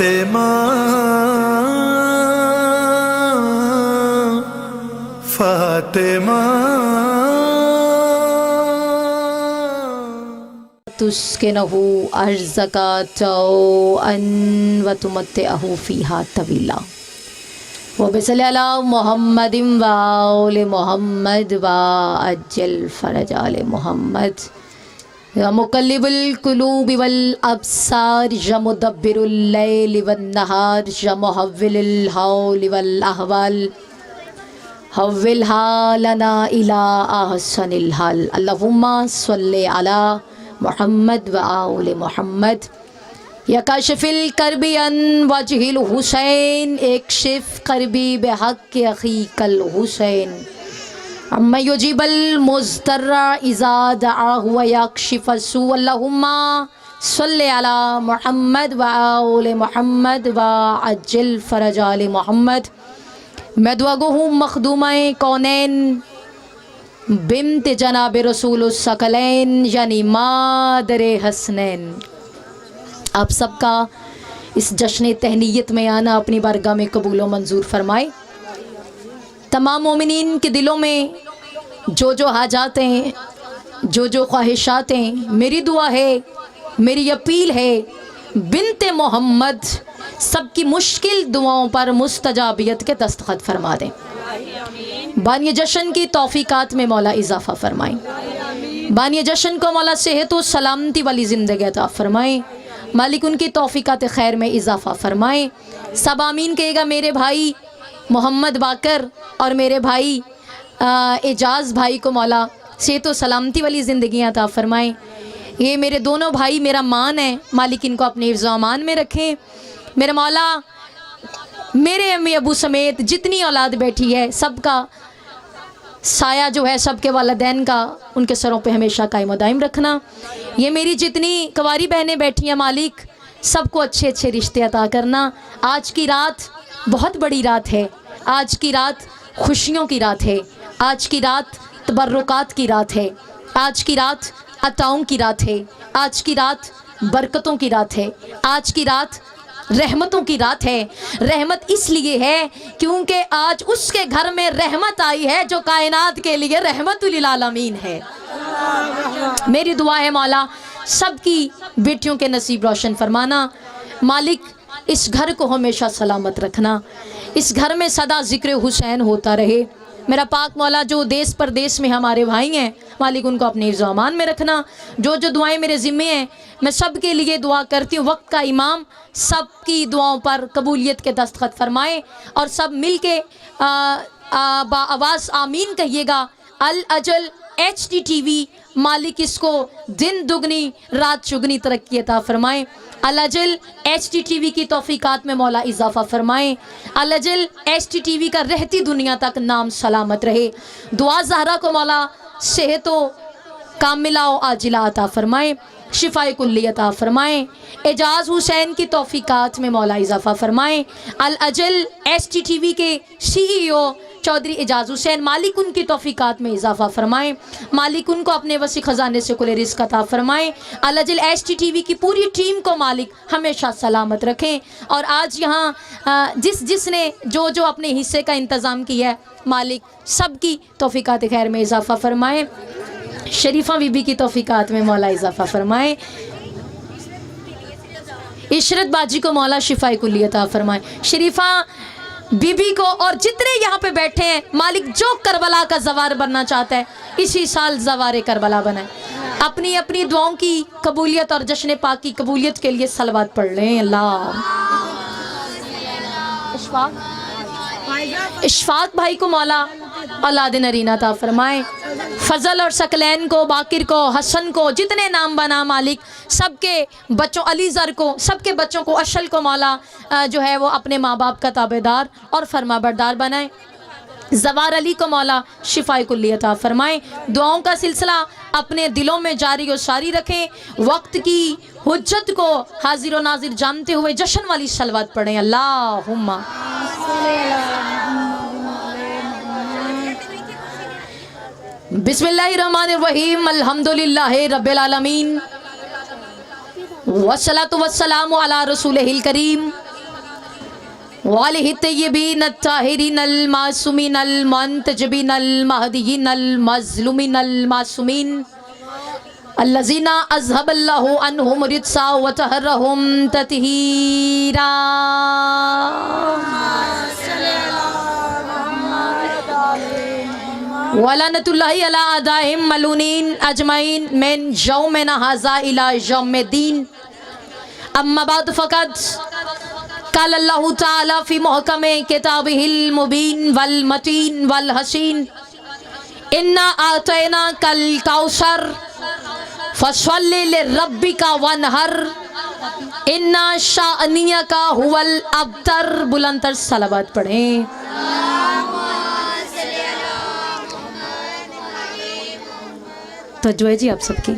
فاطمہ فاطمہ تسکنہ ارزقہ ان وتمتعہ فیہا طویلا وبصلی علی محمد وآل محمد وعجل فرج آل محمد یا مقلب القلوب والابصار یا مدبر اللیل والنہار یا محول الحول والاحوال حولها لنا الى احسن الحال اللہم صلی علی محمد وآل محمد یا کاشف الکرب عن وجہ الحسین اکشف کربی بحق اخیک الحسین اما یجیب المضطر اذا دعاہ ویکشف السوء اللہم صلی علی محمد وآل محمد وعجل فرج آل محمد میں دعا گو ہوں مخدومہ کونین بنت جناب رسول الثقلین یعنی مادر حسنین. آپ سب کا اس جشن تہنیت میں آنا اپنی بارگاہ میں قبول و منظور فرمائے. تمام مومنین کے دلوں میں جو حاجات ہیں، جو خواہشات ہیں، میری دعا ہے، میری اپیل ہے، بنت محمد سب کی مشکل دعاؤں پر مستجابیت کے دستخط فرما دیں. بانی جشن کی توفیقات میں مولا اضافہ فرمائیں. بانی جشن کو مولا صحت و سلامتی والی زندگی عطا فرمائیں. مالک ان کی توفیقات خیر میں اضافہ فرمائیں. سب آمین کہے گا. میرے بھائی محمد باقر اور میرے بھائی اعجاز بھائی کو مولا صحت و سلامتی والی زندگی عطا فرمائیں. یہ میرے دونوں بھائی میرا مان ہے، مالک ان کو اپنے حفظ و امان میں رکھیں. میرے مولا میرے امی ابو سمیت جتنی اولاد بیٹھی ہے سب کا سایہ جو ہے سب کے والدین کا ان کے سروں پہ ہمیشہ قائم و دائم رکھنا. یہ میری جتنی کنواری بہنیں بیٹھی ہیں مالک سب کو اچھے اچھے رشتے عطا کرنا. آج کی رات بہت بڑی رات ہے. آج کی رات خوشیوں کی رات ہے. آج کی رات تبرکات کی رات ہے. آج کی رات عطاؤں کی رات ہے. آج کی رات برکتوں کی رات ہے. آج کی رات رحمتوں کی رات ہے. رحمت اس لیے ہے کیونکہ آج اس کے گھر میں رحمت آئی ہے جو کائنات کے لیے رحمت للعالمین ہے. میری دعا ہے مولا سب کی بیٹیوں کے نصیب روشن فرمانا. مالک اس گھر کو ہمیشہ سلامت رکھنا. اس گھر میں صدا ذکر حسین ہوتا رہے. میرا پاک مولا جو دیس پردیس میں ہمارے بھائی ہیں مالک ان کو اپنے حفظ و امان میں رکھنا. جو دعائیں میرے ذمے ہیں میں سب کے لیے دعا کرتی ہوں. وقت کا امام سب کی دعاؤں پر قبولیت کے دستخط فرمائے اور سب مل کے با آواز آمین کہیے گا. الاجل HDTV مالک اس کو دن دگنی رات چگنی ترقی عطا فرمائے. الاجل HDTV کی توفیقات میں مولا اضافہ فرمائیں. الاجل HDTV کا رہتی دنیا تک نام سلامت رہے. دعا زہرا کو مولا صحت و کاملہ و عاجلہ عطا فرمائیں. شفاء کلی عطا فرمائیں. اعجاز حسین کی توفیقات میں مولا اضافہ فرمائیں. الاجل HDTV کے CEO چودھری اعجاز حسین مالک ان کی توفیقات میں اضافہ فرمائیں. مالک ان کو اپنے وسیع خزانے سے کل رزق عطا فرمائیں. الاجل HDTV کی پوری ٹیم کو مالک ہمیشہ سلامت رکھیں. اور آج یہاں جس نے جو اپنے حصے کا انتظام کیا ہے مالک سب کی توفیقات خیر میں اضافہ فرمائیں. شریفہ بی بی کی توفیقات میں مولا اضافہ فرمائیں. عشرت باجی کو مولا شفاء کلی عطا فرمائیں. شریفہ بی بی کو اور جتنے یہاں پہ بیٹھے ہیں مالک جو کربلا کا زوار بننا چاہتا ہے اسی سال زوار کربلا بنائے. اپنی اپنی دعاؤں کی قبولیت اور جشن پاک کی قبولیت کے لیے صلوات پڑھ لیں. اللہ اشفاق بھائی کو مولا اولاد نرینہ عطا فرمائے. فضل اور ثقلین کو، باقر کو، حسن کو، جتنے نام بنا مالک سب کے بچوں، علی زر کو، سب کے بچوں کو، اشل کو مولا جو ہے وہ اپنے ماں باپ کا تابعدار اور فرما بردار بنائے. زوار علی کو مولا شفاء کلی عطا فرمائیں. دعاؤں کا سلسلہ اپنے دلوں میں جاری و ساری رکھیں. وقت کی حجت کو حاضر و ناظر جانتے ہوئے جشن والی صلوات پڑھیں. اللہم بسم اللہ الرحمن الرحیم. الحمدللہ رب العالمین والصلاة والسلام علی رسولہ الکریم وآلہ الطیبین الطاہرین المعصومین المنتجبین المہدیین المظلومین المعصومین الذین اذھب اللہ عنہم الرجس وطہرہم تطہیرا. ولعنۃ اللہ علی اعدائہم ملعونین اجمعین من یومنا ھذا الی یوم الدین. اما بعد فقد قال اللہ تعالی فی محکم کتابہ المبین والمتین والحسین انا اعطیناک الکوثر فصل لربک وانحر ان شانئک ھو الابتر. بلند تر صلوات پڑھیں. توجہ ہے جی آپ سب کی.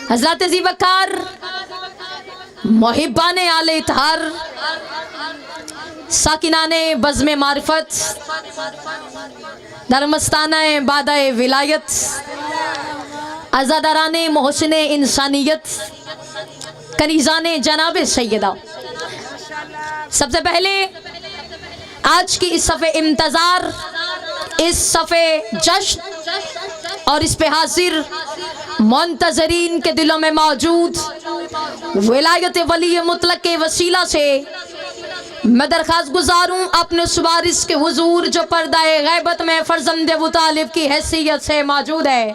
حضرات ذی وقار محبان آل اطہار ساکنان بزم معرفت درمستانہ بادہ ولایت عزاداران محسن انسانیت کنیزان جناب سیدہ، سب سے پہلے آج کی اس صف انتظار، اس صف جشن اور اس پہ حاضر منتظرین کے دلوں میں موجود ولایت ولی مطلق کے وسیلہ سے میں درخواست گزار ہوں اپنے اس وارث کے حضور جو پردہ غیبت میں فرزند ابو طالب کی حیثیت سے موجود ہے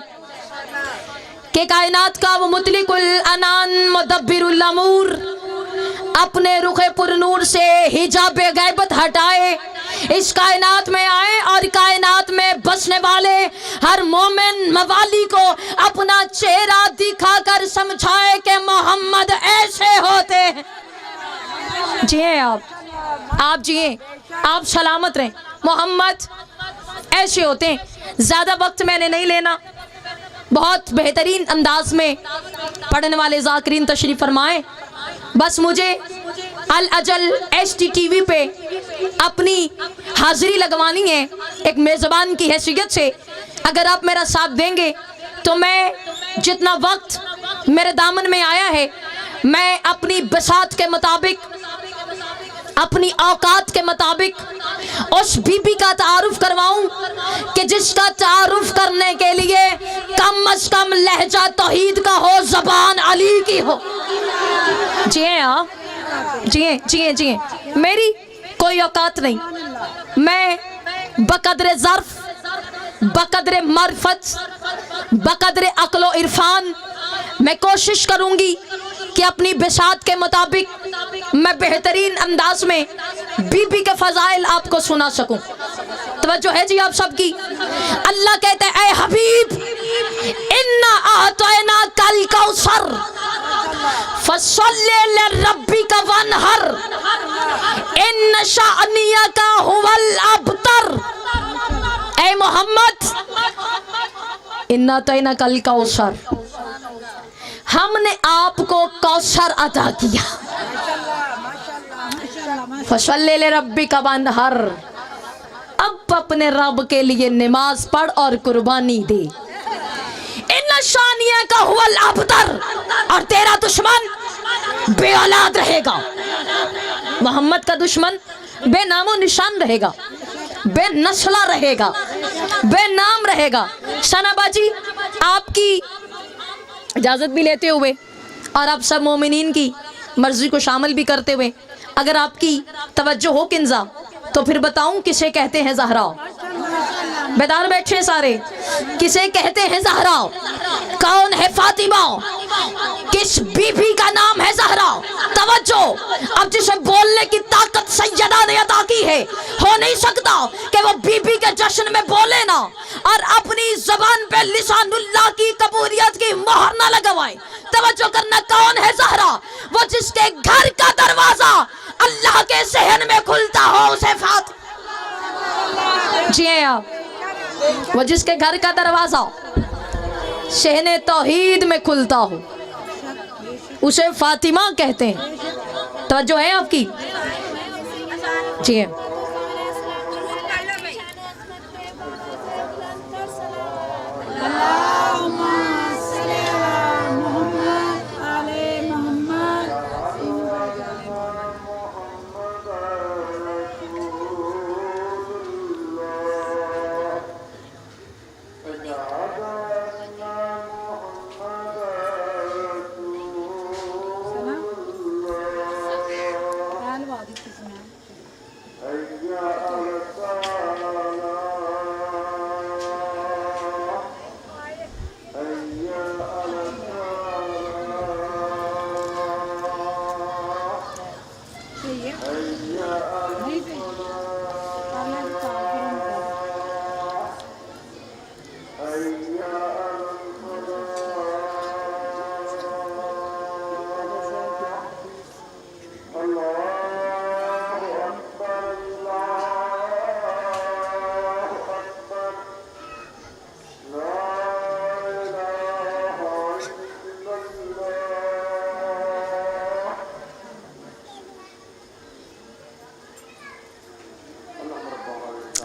کہ کائنات کا وہ مطلق العنان مدبر الامور اپنے رخ پر نور سے حجاب غیبت ہٹائے، اس کائنات میں آئے اور کائنات میں بسنے والے ہر مومن موالی کو اپنا چہرہ دکھا کر سمجھائے کہ محمد ایسے ہوتے ہیں. جیئے آپ جیئے، آپ سلامت رہیں. محمد ایسے ہوتے ہیں. زیادہ وقت میں نے نہیں لینا، بہت بہترین انداز میں پڑھنے والے ذاکرین تشریف فرمائیں. بس مجھے الاجل ایس ٹی ٹی وی پہ اپنی حاضری لگوانی ہے ایک میزبان کی حیثیت سے. اگر آپ میرا ساتھ دیں گے تو میں جتنا وقت میرے دامن میں آیا ہے میں اپنی بساط کے مطابق، اپنی اوقات کے مطابق اس بی بی کا تعارف کرواؤں کہ جس کا تعارف کرنے کے لیے کم از کم لہجہ توحید کا ہو، زبان علی کی ہو. جیئے آپ جیئے میری کوئی اوقات نہیں. میں بقدر ظرف، بقدر معرفت، بقدر عقل و عرفان میں کوشش کروں گی کہ اپنی بساط کے مطابق میں بہترین انداز میں بی بی کے فضائل آپ کو سنا سکوں. توجہ ہے جی آپ سب کی. اللہ کہتے ہیں اے حبیب انا اعطیناک الکوثر فصل لربک وانحر ان شانئک ھو الابتر. اے محمد انا اعطیناک الکوثر، ہم نے آپ کو کوثر عطا کیا. فصل لربک وانحر، اب اپنے رب کے لیے نماز پڑھ اور قربانی دے. ان شانئک ھو الابتر، اور تیرا دشمن بے اولاد رہے گا. محمد کا دشمن بے نام و نشان رہے گا، بے نسلہ رہے گا، بے نام رہے گا. ثنا باجی آپ کی اجازت بھی لیتے ہوئے اور آپ سب مومنین کی مرضی کو شامل بھی کرتے ہوئے اگر آپ کی توجہ ہو کنزا تو پھر بتاؤں کسے کہتے ہیں زہرا. بیدار بیٹھے سارے. کسے کہتے ہیں زہرا؟ کون ہے فاطمہ؟ کس بی بی کا نام ہے زہرا؟ توجہ. اب جسے بولنے کی طاقت سیدہ نے عطا کی ہے، ہو نہیں سکتا کہ وہ بی بی کے جشن میں بولے نا اور اپنی زبان پہ لسان اللہ کی قبولیت کی مہر نہ لگوائے. توجہ کرنا. کون ہے زہرا؟ وہ جس کے گھر کا دروازہ اللہ کے ذہن میں کھلتا ہو اسے فاطمہ. جی ہیں آپ. وہ جس کے گھر کا دروازہ شہن توحید میں کھلتا ہو اسے فاطمہ کہتے ہیں. توجہ ہے آپ کی. جی ہیں.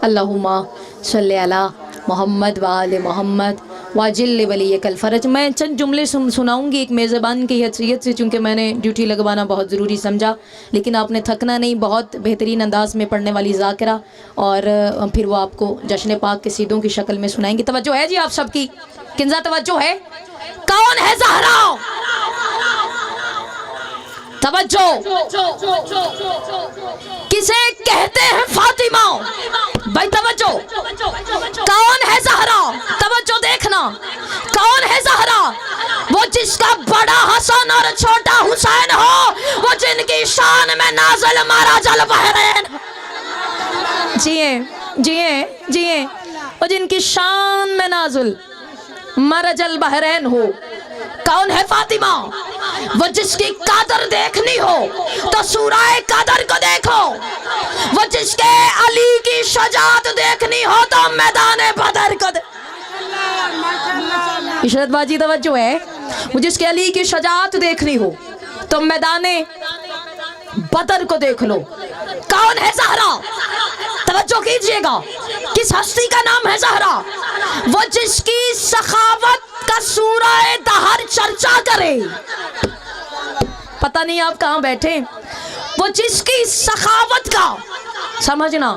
اللہم صلی علی محمد و آل محمد واجل ولیک الفرج. میں چند جملے سناؤں گی ایک میزبان کی حیثیت سے، چونکہ میں نے ڈیوٹی لگوانا بہت ضروری سمجھا، لیکن آپ نے تھکنا نہیں. بہت بہترین انداز میں پڑھنے والی ذاکرہ، اور پھر وہ آپ کو جشن پاک کے سیدوں کی شکل میں سنائیں گے. توجہ ہے جی آپ سب کی؟ کنزا توجہ ہے؟ کون ہے زہرا؟ توجہ. کسے کہتے ہیں فاطمہ؟ بھائی توجہ. کون ہے زہرا؟ توجہ دیکھنا. کون ہے زہرا؟ وہ جس کا بڑا حسن اور چھوٹا حسین ہو، وہ جن کی شان میں نازل مراج البحرین. جیئے جیئے جیئے. وہ جن کی شان میں نازل مرج البحرین ہو. کون ہے فاطمہ؟ وہ جس کی قدر دیکھنی ہو تو سورہ قدر کو دیکھو. وہ جس کے علی کی شجاعت دیکھنی ہو تو میدان بدر کو دیکھو. عشرت باجی توجہ ہے؟ وہ جس کے علی کی شجاعت دیکھنی ہو تو میدان بدر کو دیکھ لو. کون ہے زہرا؟ توجہ کیجئے گا. کس ہستی کا نام ہے زہرا؟ وہ جس کی سخاوت کا سورہ دہر چرچا کرے. پتہ نہیں آپ کہاں بیٹھے. وہ جس کی سخاوت کا، سمجھنا،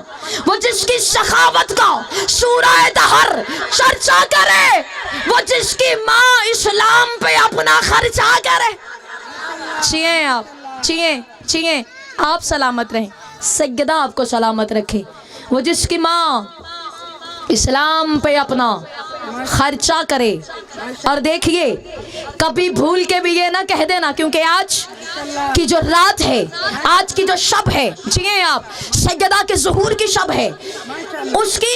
وہ جس کی سخاوت کا سورہ دہر چرچا کرے. وہ جس کی ماں اسلام پہ اپنا خرچہ کرے. چیئیں آپ، چیئیں چیئیں. آپ سلامت رہیں، سیدہ آپ کو سلامت رکھے. وہ جس کی ماں اسلام پہ اپنا خرچہ کرے. اور دیکھیے کبھی بھول کے بھی یہ نہ کہہ دینا، کیونکہ آج کی جو رات ہے، آج کی جو شب ہے، جیئے آپ، سیدہ کے ظہور کی شب ہے، اس کی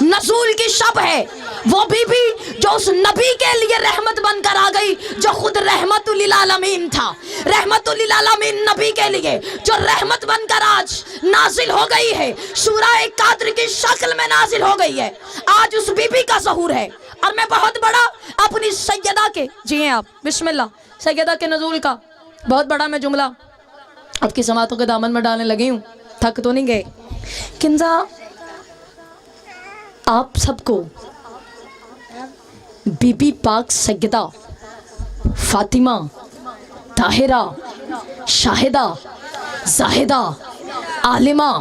نزول کی شب ہے. وہ بی بی جو اس نبی کے لیے رحمت بن کر آ گئی، جو خود رحمت للعالمین تھا. رحمت للعالمین نبی کے لیے جو رحمت بن کر آج نازل ہو گئی ہے، سورہ قدر کی شکل میں نازل ہو گئی ہے. آج اس بی بی کا ظہور ہے. اور میں بہت بڑا اپنی سیدہ کے، جی ہیں آپ، بسم اللہ، سیدہ کے نزول کا بہت بڑا میں جملہ آپ کی سماعتوں کے دامن میں ڈالنے لگی ہوں. تھک تو نہیں گئے؟ کنزا آپ سب کو بی بی پاک سیدہ فاطمہ طاہرہ شاہدہ زاہدہ عالمہ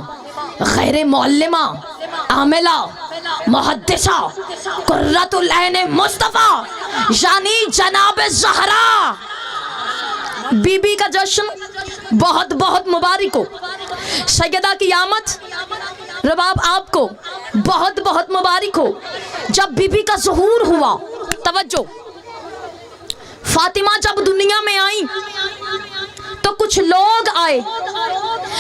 غیر معلمہ عاملہ محدثہ قرۃ العین مصطفیٰ یعنی جناب زہرا بی بی کا جشن بہت بہت مبارک ہو. سیدہ کی آمد رباب آپ کو بہت بہت مبارک ہو. جب بی بی کا ظہور ہوا، توجہ، فاطمہ جب دنیا میں آئیں تو کچھ لوگ آئے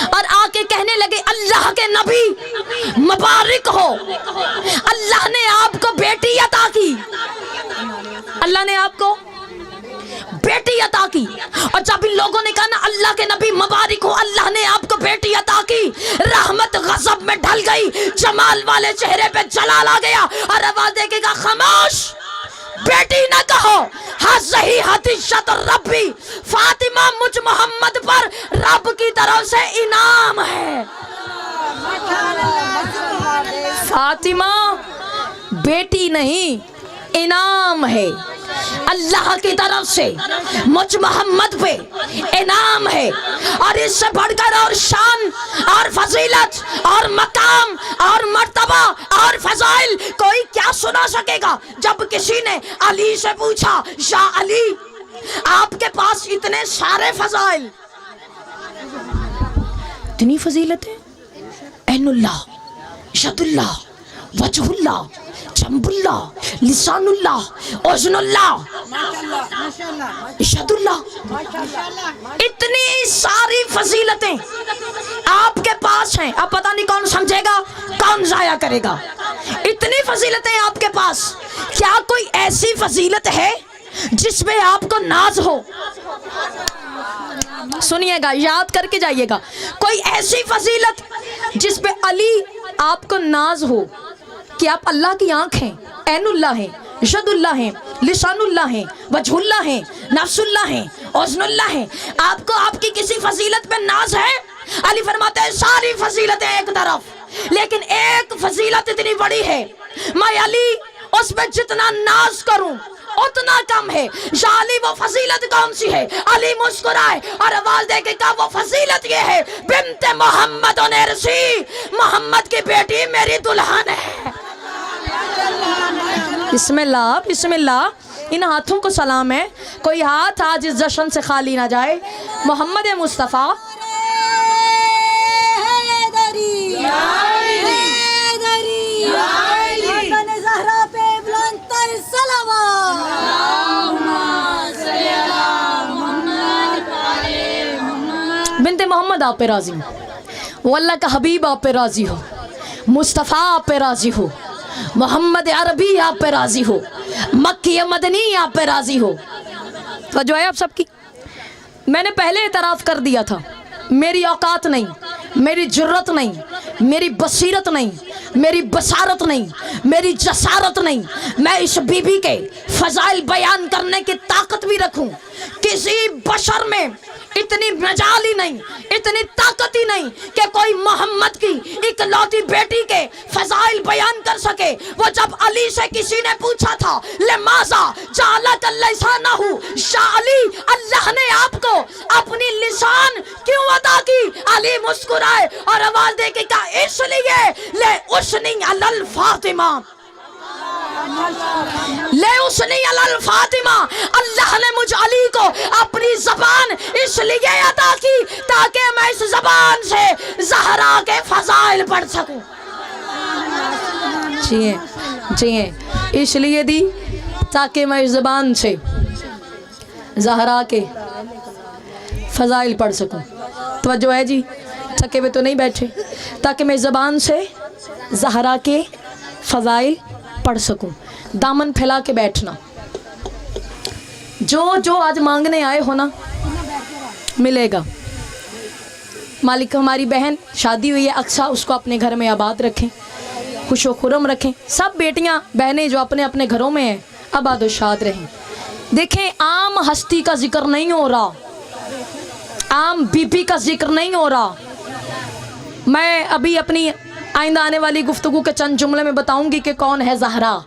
اور آ کے کہنے لگے اللہ کے نبی مبارک ہو، اللہ نے آپ کو بیٹی عطا کی. اللہ نے آپ کو بیٹی عطا کی. اور جب ان لوگوں نے کہا نا اللہ کے نبی مبارک ہو، اللہ نے آپ کو بیٹی عطا کی، رحمت غضب میں ڈھل گئی، جمال والے چہرے پہ جلال آ گیا اور آواز دے گا خاموش، بیٹی نہ کہو. ہذہ ہدیۃ ربی، فاطمہ مجھ محمد پر رب کی طرف سے انعام ہے. فاطمہ بیٹی نہیں، انعام ہے اللہ کی طرف سے مجھ محمد پہ انعام ہے. اور اس سے بڑھ کر اور شان اور فضیلت اور مقام اور مرتبہ اور فضائل کوئی کیا سنا سکے گا. جب کسی نے علی سے پوچھا یا علی آپ کے پاس اتنے سارے فضائل، اتنی فضیلتیں، عین اللہ، ید اللہ، وجہ اللہ، جنب اللہ، لسان اللہ، اذن اللہ، اشہد اللہ، اتنی ساری فضیلتیں آپ کے پاس ہیں. اب پتہ نہیں کون سمجھے گا کون ضائع کرے گا. اتنی فضیلتیں آپ کے پاس، کیا کوئی ایسی فضیلت ہے جس میں آپ کو ناز ہو؟ سنیے گا، یاد کر کے جائیے گا. کوئی ایسی فضیلت جس پہ علی آپ کو ناز ہو کہ آپ اللہ کی آنکھ ہیں، عین اللہ ہیں، ید اللہ ہیں، لسان اللہ ہیں، وجہ اللہ ہیں، نفس اللہ ہیں، اذن اللہ ہیں. آپ کو آپ کی کسی فضیلت پہ ناز ہے؟ علی فرماتے ہیں ساری فضیلتیں ایک طرف، لیکن ایک فضیلت اتنی بڑی ہے، میں علی اس پہ جتنا ناز کروں اتنا کم ہے۔ یا علی وہ فضیلت کون سی ہے؟ علی مسکرائے اور آواز دے کے کہا وہ فضیلت یہ ہے بنت محمد نرسی، محمد کی بیٹی میری دلہن ہے۔ بسم اللہ بسم اللہ۔ ان ہاتھوں کو سلام ہے، کوئی ہاتھ آج اس جشن سے خالی نہ جائے۔ محمد مصطفیٰ بنت محمد آپ پہ راضی ہو، وہ اللہ کا حبیب آپ پہ راضی ہو، مصطفیٰ آپ پہ راضی ہو، محمد عربی آپ پہ راضی ہو، مکی مدنی آپ پہ راضی ہو۔ تو جو ہے آپ سب کی میں نے پہلے اعتراف کر دیا تھا، میری اوقات نہیں، میری جرت نہیں، میری بصیرت نہیں، میری بصارت نہیں، میری جسارت نہیں، میں اس بی بی کے فضائل بیان کرنے کی طاقت بھی رکھوں۔ کسی بشر میں اتنی مجال ہی نہیں، اتنی طاقت ہی نہیں کہ کوئی محمد کی اکلوتی بیٹی کے فضائل بیان کر سکے۔ وہ جب علی سے کسی نے پوچھا تھا لماذا جعلک لسانہ، یا علی اللہ نے آپ کو اپنی لسان کیوں عطا کی؟ علی مسکرائے اور آواز دے کے کہا اس لیے لے اسنی علی الفاطمہ، لے اسنی علی الفاطمہ، اللہ نے مجھ علی کو اپنی زبان اس لیے عطا کی تاکہ میں اس زبان سے زہرا کے فضائل پڑھ سکوں۔ جی ہیں اس لیے دی تاکہ میں اس زبان سے زہرا کے فضائل پڑھ سکوں۔ توجہ ہے جی، تھکے ہوئے تو نہیں بیٹھے، تاکہ میں زبان سے زہرا کے فضائل پڑھ سکوں۔ دامن پھیلا کے بیٹھنا، جو آج مانگنے آئے ہو نا ملے گا۔ مالک ہماری بہن شادی ہوئی ہے اقصیٰ، اس کو اپنے گھر میں آباد رکھیں، خوش و خرم رکھیں۔ سب بیٹیاں بہنیں جو اپنے اپنے گھروں میں ہیں آباد و شاد رہیں۔ دیکھیں عام ہستی کا ذکر نہیں ہو رہا، عام بی بی کا ذکر نہیں ہو رہا۔ میں ابھی اپنی آئندہ آنے والی گفتگو کے چند جملے میں بتاؤں گی کہ کون ہے زہرا،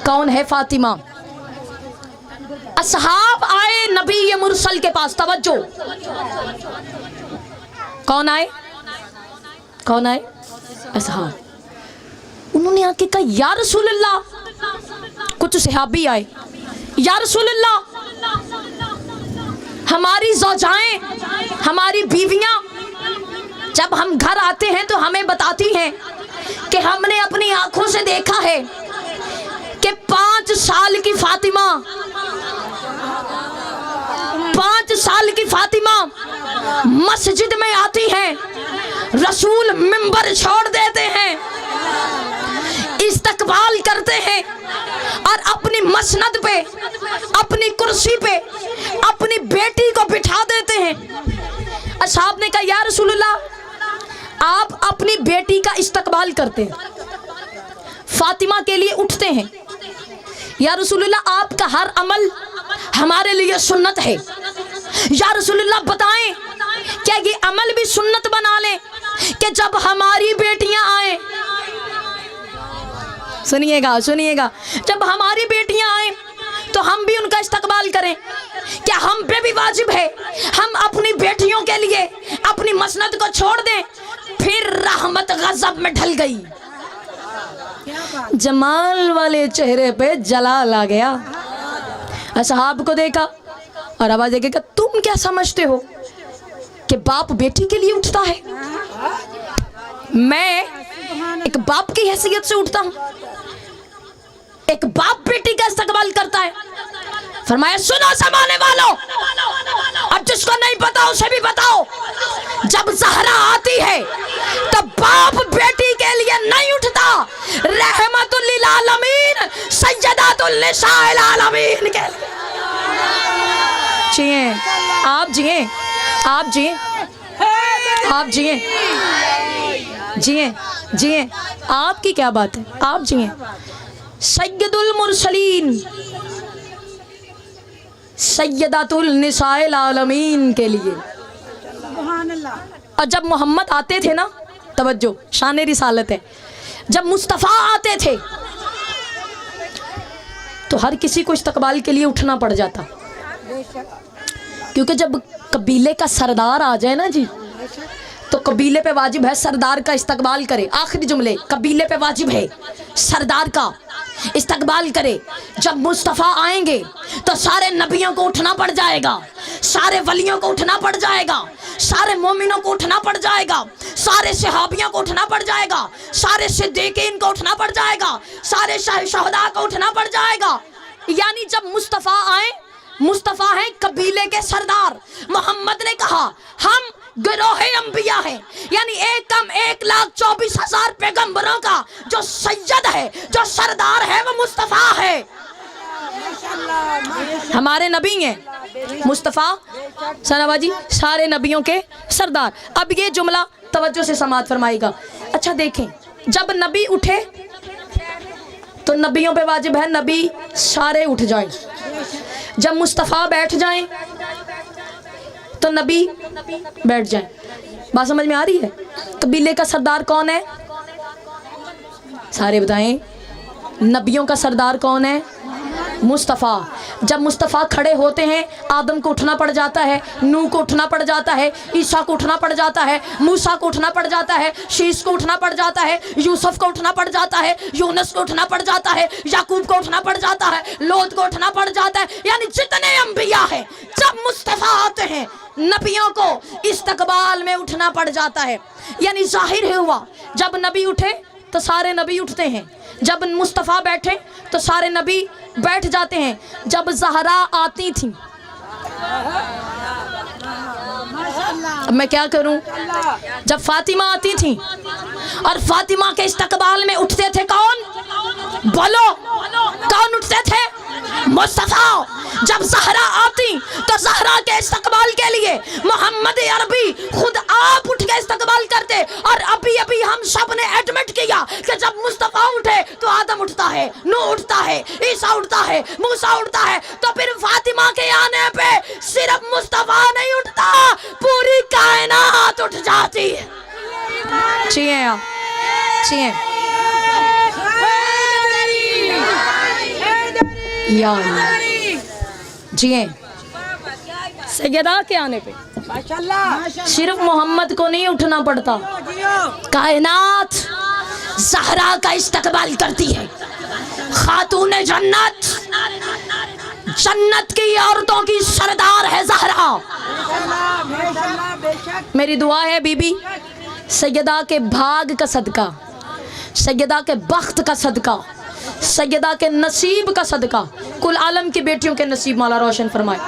کون ہے فاطمہ۔ اصحاب آئے نبی مرسل کے پاس، توجہ، کون آئے؟ کون آئے؟ اصحاب۔ انہوں نے آ کے کہا یا رسول اللہ، کچھ صحابی آئے، یا رسول اللہ ہماری زوجائیں، ہماری بیویاں جب ہم گھر آتے ہیں تو ہمیں بتاتی ہیں کہ ہم نے اپنی آنکھوں سے دیکھا ہے کہ 5 سال کی فاطمہ، 5 سال کی فاطمہ مسجد میں آتی ہیں، رسول منبر چھوڑ دیتے ہیں، استقبال کرتے ہیں اور اپنی مسند پہ، اپنی کرسی پہ اپنی بیٹی کو بٹھا دیتے ہیں۔ اصحاب نے کہا یا رسول اللہ آپ اپنی بیٹی کا استقبال کرتے ہیں، فاطمہ کے لیے اٹھتے ہیں، یا رسول اللہ آپ کا ہر عمل ہمارے لیے سنت ہے، یا رسول اللہ بتائیں کیا یہ عمل بھی سنت بنا لیں کہ جب ہماری بیٹیاں آئیں، سنیے گا، جب ہماری بیٹیاں آئیں تو ہم بھی ان کا استقبال کریں؟ کیا ہم پہ بھی واجب ہے ہم اپنی بیٹیوں کے لیے اپنی مسند کو چھوڑ دیں؟ پھر رحمت غضب میں ڈھل گئی، جمال والے چہرے پہ جلال آ گیا۔ اصحاب کو دیکھا اور آواز دے کے کہا تم کیا سمجھتے ہو کہ باپ بیٹی کے لیے اٹھتا ہے؟ میں ایک باپ کی حیثیت سے اٹھتا ہوں، ایک باپ بیٹی کا استقبال کرتا ہے۔ فرمایا سنو زمانے والوں، اور جس کو نہیں پتا اسے بھی بتاؤ، جب زہرا آتی ہے تو باپ بیٹی کے لیے نہیں اٹھتا، رحمت للعالمین سیدات النساء العالمین کے لیے جیئیں۔ آپ جیئیں، آپ جیئیں، آپ جیئیں، جیئیں، جیئیں، آپ کی کیا بات ہے، آپ جیئیں۔ سید المرسلین سیدات النساء العالمین کے لیے۔ اور جب محمد آتے تھے نا، توجہ، شان رسالت ہے، جب مصطفیٰ آتے تھے تو ہر کسی کو استقبال کے لیے اٹھنا پڑ جاتا، کیونکہ جب قبیلے کا سردار آ جائے نا جی تو قبیلے پہ واجب ہے سردار کا استقبال کرے. آخری جملے، قبیلے پہ واجب ہے سردار کا استقبال کرے. جب مصطفیٰ آئیں گے تو سارے نبیوں کو اٹھنا پڑ جائے گا، سارے ولیوں کو اٹھنا پڑ جائے گا، سارے مومنوں کو اٹھنا پڑ جائے گا، سارے صحابیوں کو اٹھنا پڑ جائے گا، سارے صدیقین کو اٹھنا پڑ جائے گا، سارے شہداء کو اٹھنا پڑ جائے گا. یعنی جب مصطفیٰ آئیں، مصطفیٰ ہیں قبیلے کے سردار. محمد نے کہا ہم گروہ انبیاء ہیں، یعنی 1,24,000 پیغمبروں کا جو سید ہے، جو سردار ہے، وہ مصطفیٰ ہے. ہمارے نبی ہیں مصطفیٰ سنابا جی، سارے نبیوں کے سردار. اب یہ جملہ توجہ سے سماعت فرمائے گا. اچھا دیکھیں، جب نبی اٹھے تو نبیوں پہ واجب ہے نبی سارے اٹھ جائیں. جب مصطفیٰ بیٹھ جائیں تو نبی بیٹھ جائیں. بات سمجھ میں آ رہی ہے؟ قبیلے کا سردار کون ہے؟ سارے بتائیں. نبیوں کا سردار کون ہے؟ مصطفیٰ. جب مصطفیٰ کھڑے ہوتے ہیں آدم کو اٹھنا پڑ جاتا ہے، نوح کو اٹھنا پڑ جاتا ہے، عیسیٰ کو اٹھنا پڑ جاتا ہے، موسیٰ کو اٹھنا پڑ جاتا ہے، شیس کو اٹھنا پڑ جاتا ہے، یوسف کو اٹھنا پڑ جاتا ہے، یونس کو اٹھنا پڑ جاتا ہے، یعقوب کو اٹھنا پڑ جاتا ہے، لوط کو اٹھنا پڑ جاتا ہے. یعنی جتنے انبیاء ہیں جب مصطفیٰ آتے ہیں نبیوں کو استقبال میں اٹھنا پڑ جاتا ہے. یعنی ظاہر ہوا جب نبی اٹھے تو سارے نبی اٹھتے ہیں، جب مصطفیٰ بیٹھے تو سارے نبی بیٹھ جاتے ہیں. جب زہرا آتی تھیں، اب میں کیا کروں، جب فاطمہ آتی تھیں اور فاطمہ کے استقبال میں اٹھتے تھے کون؟ بولو کون اٹھتے تھے؟ مصطفیٰ. جب زہرا آتی تو زہرا کے استقبال کے لیے محمد عربی خود آپ اٹھ کے استقبال کرتے. اور ابھی ہم سب نے ایڈمٹ کیا کہ جب مصطفیٰ اٹھے تو آدم اٹھتا ہے، نوح اٹھتا ہے، عیسیٰ اٹھتا ہے، موسیٰ اٹھتا ہے. تو پھر فاطمہ کے آنے پہ صرف مصطفیٰ نہیں اٹھتا، پوری کائنات اٹھ جاتی ہے. چیئیں آپ چیئیں. یا اللہ جیئیں. سیدہ کے آنے پہ صرف محمد کو نہیں اٹھنا پڑتا، کائنات زہرا کا استقبال کرتی ہے. خاتون جنت، جنت کی عورتوں کی سردار ہے زہرا. میری دعا ہے بی بی سیدہ کے بھاگ کا صدقہ، سیدہ کے بخت کا صدقہ، سیدہ کے نصیب کا صدقہ، کل عالم کی بیٹیوں کے نصیب مولا روشن فرمائے.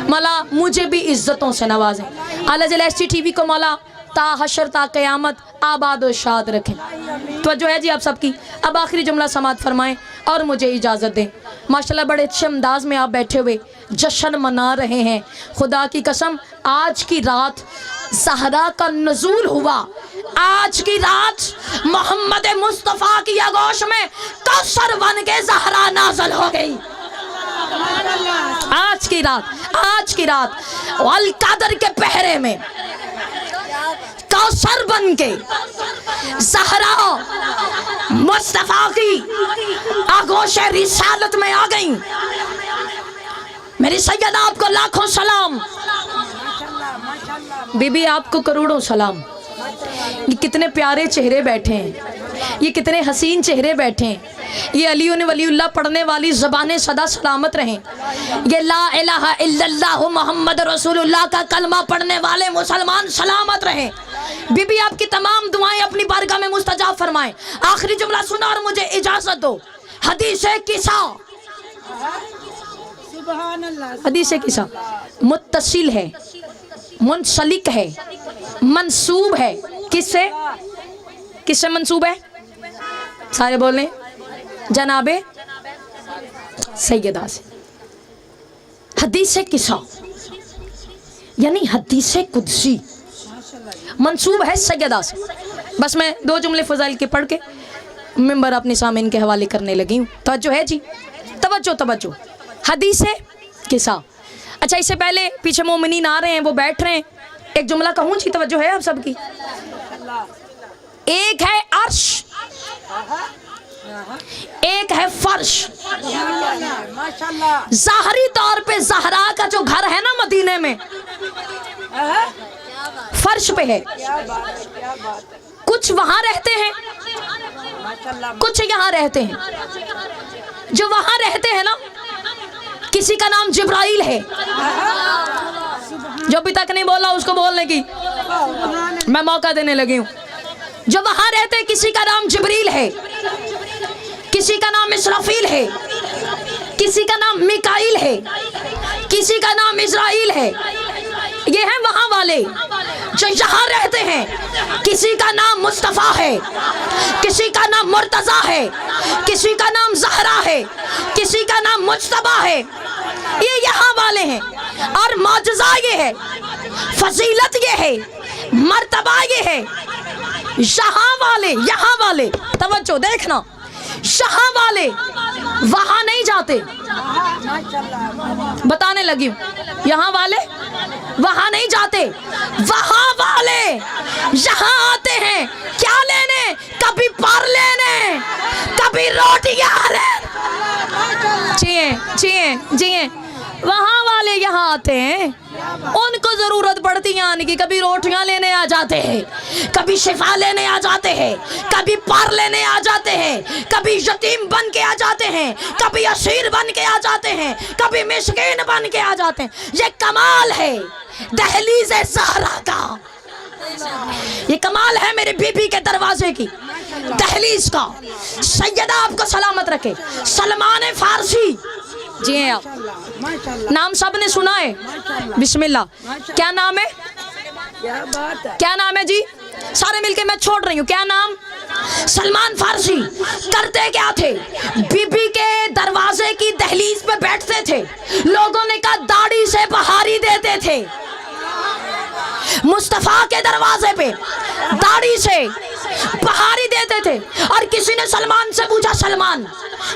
مولا مجھے بھی عزتوں سے نوازیں. اعلیٰ جل ایس ٹی ٹی وی کو مولا تا حشر تا قیامت آباد و شاد رکھیں. توجہ ہے جی آپ سب کی. اب آخری جملہ سماعت فرمائیں اور مجھے اجازت دیں. ماشاءاللہ بڑے اچھے انداز میں آپ بیٹھے ہوئے جشن منا رہے ہیں. خدا کی قسم آج کی رات زہرا کا نزول ہوا، آج کی رات محمد مصطفیٰ کی آغوش میں کوثر بن کے زہرا نازل ہو گئی. آج کی رات والقدر کے پہرے میں کوثر بن کے زہرا مصطفیٰ کی آغوش رسالت میں آ گئیں. میری سیدہ آپ کو لاکھوں سلام، بی بی آپ کو کروڑوں سلام. یہ کتنے پیارے چہرے بیٹھے ہیں، یہ کتنے حسین چہرے بیٹھے ہیں. یہ علی ولی اللہ پڑھنے والی زبانیں صدا سلامت رہیں. یہ لا الہ الا اللہ محمد رسول اللہ کا کلمہ پڑھنے والے مسلمان سلامت رہیں. بی بی آپ کی تمام دعائیں اپنی بارگاہ میں مستجاب فرمائیں. آخری جملہ سنا اور مجھے اجازت دو. حدیث قصہ، حدیث قصہ متصل ہے، منسلک ہے، منسوب ہے. کس سے منسوب ہے؟ سارے بولیں. جناب سیدہ سے. حدیث قصہ یعنی حدیث قدسی منسوب ہے سیدہ سے. بس میں 2 جملے فضائل کے پڑھ کے ممبر اپنے سامعین کے حوالے کرنے لگی ہوں. توجہ ہے جی، توجہ. حدیث قصہ. اچھا اس سے پہلے پیچھے مومنین آ رہے ہیں، وہ بیٹھ رہے ہیں. ایک جملہ کہوں جی، توجہ ہے آپ سب کی. ایک ہے عرش ایک ہے فرش. ظاہری طور پہ زہرا کا جو گھر ہے نا مدینے میں فرش پہ ہے. کچھ وہاں رہتے ہیں, کچھ یہاں رہتے ہیں. جو وہاں رہتے ہیں نا کسی کا نام جبرائیل ہے. جو ابھی تک نہیں بولا اس کو بولنے کی میں موقع دینے لگی ہوں. جو وہاں رہتے ہیں کسی کا نام جبریل ہے, کسی کا نام اسرافیل ہے, کسی کا نام میکائیل ہے, کسی کا نام اسرائیل ہے. یہ ہیں وہاں والے. جو یہاں رہتے ہیں کسی کا نام مصطفیٰ ہے, کسی کا نام مرتضیٰ ہے, کسی کا نام زہرا ہے, کسی کا نام مجتبیٰ ہے. یہ یہاں والے ہیں. اور معجزہ یہ ہے, فضیلت یہ ہے, مرتبہ یہ ہے. یہاں والے توجہ دیکھنا, یہاں والے وہاں نہیں جاتے. بتانے لگی ہوں, یہاں والے وہاں نہیں جاتے, وہاں والے یہاں آتے ہیں. کیا لینے؟ کبھی پر لینے, کبھی روٹیاں جیے. وہاں والے یہاں آتے ہیں, ان کو ضرورت پڑتی ہے آنے کی. کبھی روٹیاں لینے آ جاتے ہیں, کبھی شفا لینے آ جاتے ہیں, کبھی پار لینے آ جاتے ہیں, کبھی یتیم بن کے آ جاتے ہیں, کبھی اسیر بن کے آ جاتے ہیں, کبھی مسکین بن کے آ جاتے ہیں. یہ کمال ہے دہلیز زہرا کا. یہ کمال ہے میرے بی بی کے دروازے کی دہلیز کا. سیدہ آپ کو سلامت رکھے. سلمان فارسی, جی ہیں آپ, نام سب نے سنا ہے. بسم اللہ. کیا نام ہے؟ کیا نام ہے جی؟ سارے مل کے میں چھوڑ رہی ہوں. کیا نام؟ سلمان فارسی. کرتے کیا تھے؟ بی بی کے دروازے کی دہلیز پہ بیٹھتے تھے. لوگوں نے کہا داڑھی سے بہاری دیتے تھے. مصطفیٰ کے دروازے پہ داڑھی سے بہاری دیتے تھے. اور کسی نے سلمان سے پوچھا, سلمان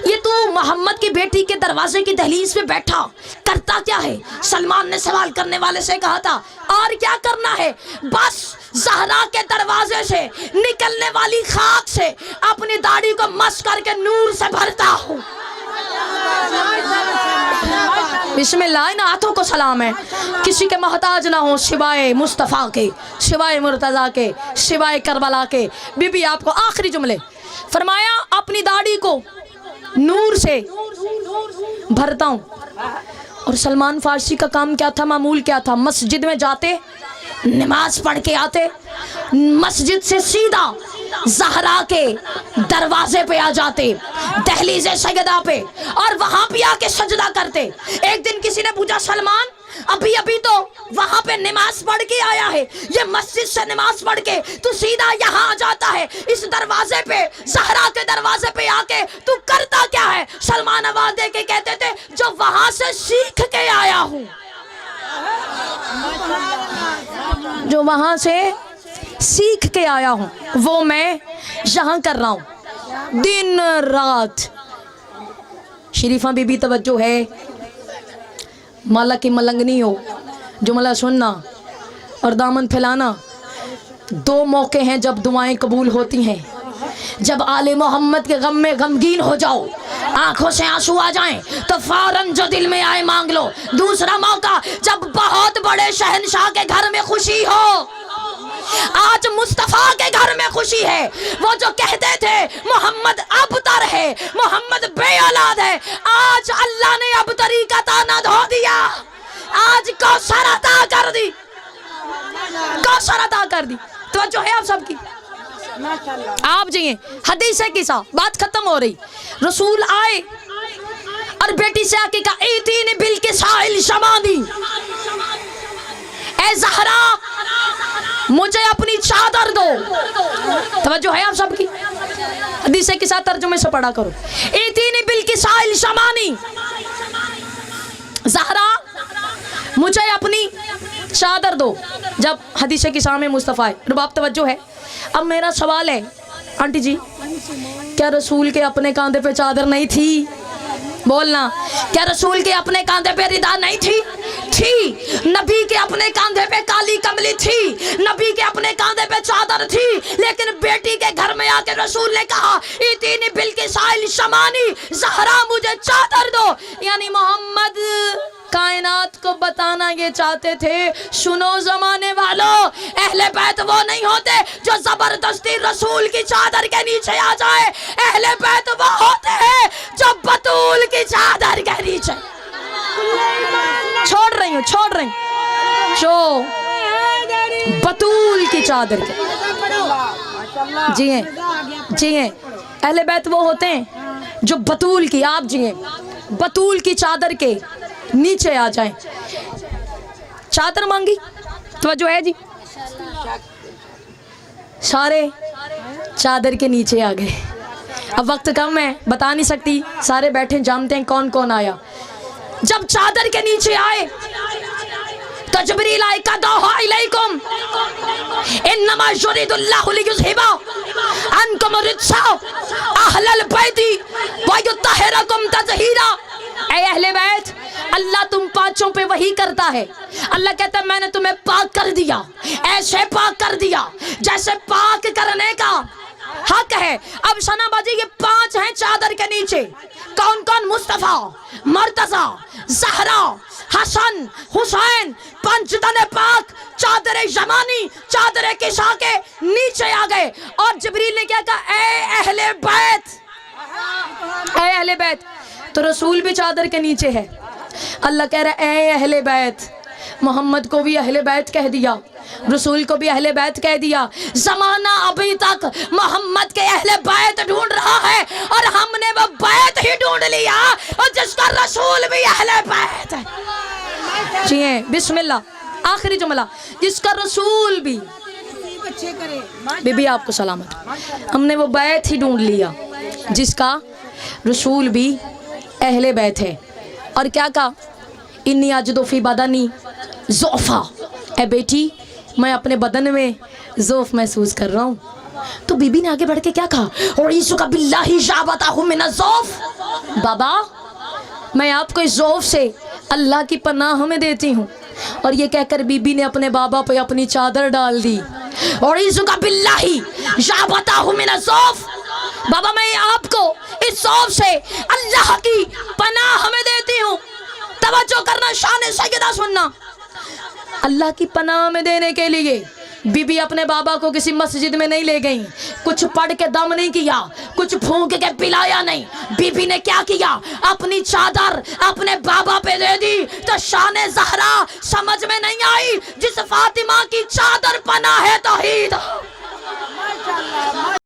یہ تو محمد کی بیٹی کے دروازے کی دہلیز پہ بیٹھا کرتا کیا ہے؟ سلمان نے سوال کرنے والے سے کہا تھا, اور کیا کرنا ہے, بس زہرا کے دروازے سے نکلنے والی خاک سے اپنی داڑھی کو مس کر کے نور سے بھرتا ہوں. بسم اللہ. ان ہاتھوں کو سلام ہے. کسی کے محتاج نہ ہو سوائے مصطفیٰ کے, سوائے مرتضیٰ کے, سوائے کربلا کے. بی بی آپ کو آخری جملے فرمایا, اپنی داڑھی کو نور سے بھرتا ہوں. اور سلمان فارسی کا کام کیا تھا, معمول کیا تھا؟ مسجد میں جاتے, نماز پڑھ کے آتے, مسجد سے سیدھا زہرا کے دروازے پہ آ جاتے, دہلیز سیدہ پہ, اور وہاں پہ آ کے سجدہ کرتے. ایک دن کسی نے پوچھا, سلمان ابھی تو وہاں پہ نماز پڑھ کے آیا ہے, یہ مسجد سے نماز پڑھ کے تو سیدھا یہاں آ جاتا ہے, اس دروازے پہ زہرا کے دروازے پہ آ کے تو کرتا کیا ہے؟ سلمان آواز دے کے کہتے تھے, جو وہاں سے سیکھ کے آیا ہوں. جو وہاں سے سیکھ کے آیا ہوں وہ میں یہاں کر رہا ہوں دن رات. شریفہ بی بی توجہ ہے. مالا کی ملنگنی ہو, جملہ سننا اور دامن پھیلانا. دو موقع ہیں جب دعائیں قبول ہوتی ہیں. جب آل محمد کے غم میں غمگین ہو جاؤ, آنکھوں سے آنسو آ جائیں تو فوراً جو دل میں آئے مانگ لو. دوسرا موقع جب بہت بڑے شہنشاہ کے گھر میں خوشی ہو. آج مصطفیٰ کے گھر میں خوشی ہے. وہ جو کہتے تھے محمد ابتر ہے, محمد بے اولاد ہے, آج اللہ نے ابتری کا تانا دھو دیا. آج کوثر عطا کر دی, کوثر عطا کر دی. توجہ ہے آپ سب کی؟ آپ جائیے. حدیث ہے قصہ, بات ختم ہو رہی. رسول آئے اور بیٹی سے آ کے کہا, ایتینی بالکسائل شمانی, اے زہرا مجھے اپنی چادر دو. توجہ ہے آپ سب کی؟ حدیث کے ساتھ ترجمے سے پڑھا کرو. ایتینی بالکسائل شمانی, زہرا مجھے اپنی چادر دو. جب حدیث کے سامنے مصطفیٰ, رباب توجہ ہے. اب میرا سوال ہے آنٹی جی, کیا رسول کے اپنے کاندھے پہ چادر نہیں تھی؟ بولنا, کیا رسول کے اپنے کاندھے پہ ردا نہیں تھی؟ تھی، نبی کے اپنے کاندھے پہ کالی کملی تھی، نبی کے اپنے کاندھے پہ چادر تھی، لیکن بیٹی کے گھر میں آ کے رسول نے کہا ایتینی بالکسائل شمانی، زہرا مجھے چادر دو. یعنی محمد کائنات کو بتانا یہ چاہتے تھے، سنو زمانے والوں، اہل بیت وہ نہیں ہوتے جو زبردستی رسول کی چادر کے نیچے آ جائے، اہل بیت وہ ہوتے ہیں جو بطول کی چادر کے نیچے. چھوڑ رہی ہوں جو بطول کی چادر کے. جی ہیں اہل بیت وہ ہوتے ہیں جو بطول کی، آپ جی ہیں بطول کی چادر کے نیچے آ جائیں. چادر مانگی، توجہ ہے جی، سارے چادر کے نیچے آ گئے. اب وقت کم ہے، بتا نہیں سکتی، سارے بیٹھے جانتے ہیں کون کون آیا. جب چادر کے نیچے آئے تو جبریل آئے، قَدَوْحَا إِلَيْكُمْ إِنَّمَا يُرِيدُ اللَّهُ لِيُذْهِبَ عَنْكُمُ الرِّجْسَ أَهْلَ الْبَيْتِ وَيُطَهِّرَكُمْ تَطْهِيرًا. اے اہل بیت، اللہ تم پانچوں پہ وحی کرتا ہے. اللہ کہتا ہے میں نے تمہیں پاک کر دیا، ایسے پاک کر دیا جیسے پاک کرنے کا حق ہے. اب ثنا باجی یہ پانچ ہیں چادر کے نیچے. کون کون؟ مصطفیٰ، مرتضیٰ، زہرا، حسن، حسین، پنج تن پاک چادر یمانی، چادر کسا کے نیچے آ گئے. اور جبریل نے کیا کہا؟ اے اہل بیت، اے اہل بیت. تو رسول بھی چادر کے نیچے ہے. اللہ کہہ رہا ہے اے اہل بیت. محمد کو بھی اہل بیت کہہ دیا، رسول کو بھی اہل بیت کہہ دیا. زمانہ ابھی تک محمد کے اہل بیت ڈھونڈ رہا ہے، اور ہم نے وہ بیت ہی ڈھونڈ لیا اور جس کا رسول بھی اہل بیت ہے. جی ہیں، بسم اللہ، آخری جملہ، جس کا رسول بھی. بی بی آپ کو سلامت. ہم نے وہ بیت ہی ڈھونڈ لیا جس کا رسول بھی اہل بیت ہے. اور کیا کہا؟ انی اجد فی بدنی ضعفا، اے بیٹی میں اپنے بدن میں ضعف محسوس کر رہا ہوں. تو بی بی نے آگے بڑھ کے کیا کہا؟ اعیذک باللہ شعبتہ من الضعف. بابا میں آپ کو اس ضعف سے اللہ کی پناہ میں دیتی ہوں. اور یہ کہہ کر بی بی نے اپنے بابا پہ اپنی چادر ڈال دی. اعیذک باللہ شعبتہ من الضعف. بابا میں آپ کو اس ضعف سے اللہ کی پناہ میں دیتی ہوں. توجہ کرنا، شان سیدہ سننا. اللہ کی پناہ میں دینے کے لیے بی بی اپنے بابا کو کسی مسجد میں نہیں لے گئی، کچھ پڑھ کے دم نہیں کیا، کچھ پھونک کے پلایا نہیں. بی بی نے کیا کیا؟ اپنی چادر اپنے بابا پہ دے دی. تو شان زہرا سمجھ میں نہیں آئی؟ جس فاطمہ کی چادر پناہ ہے توحید.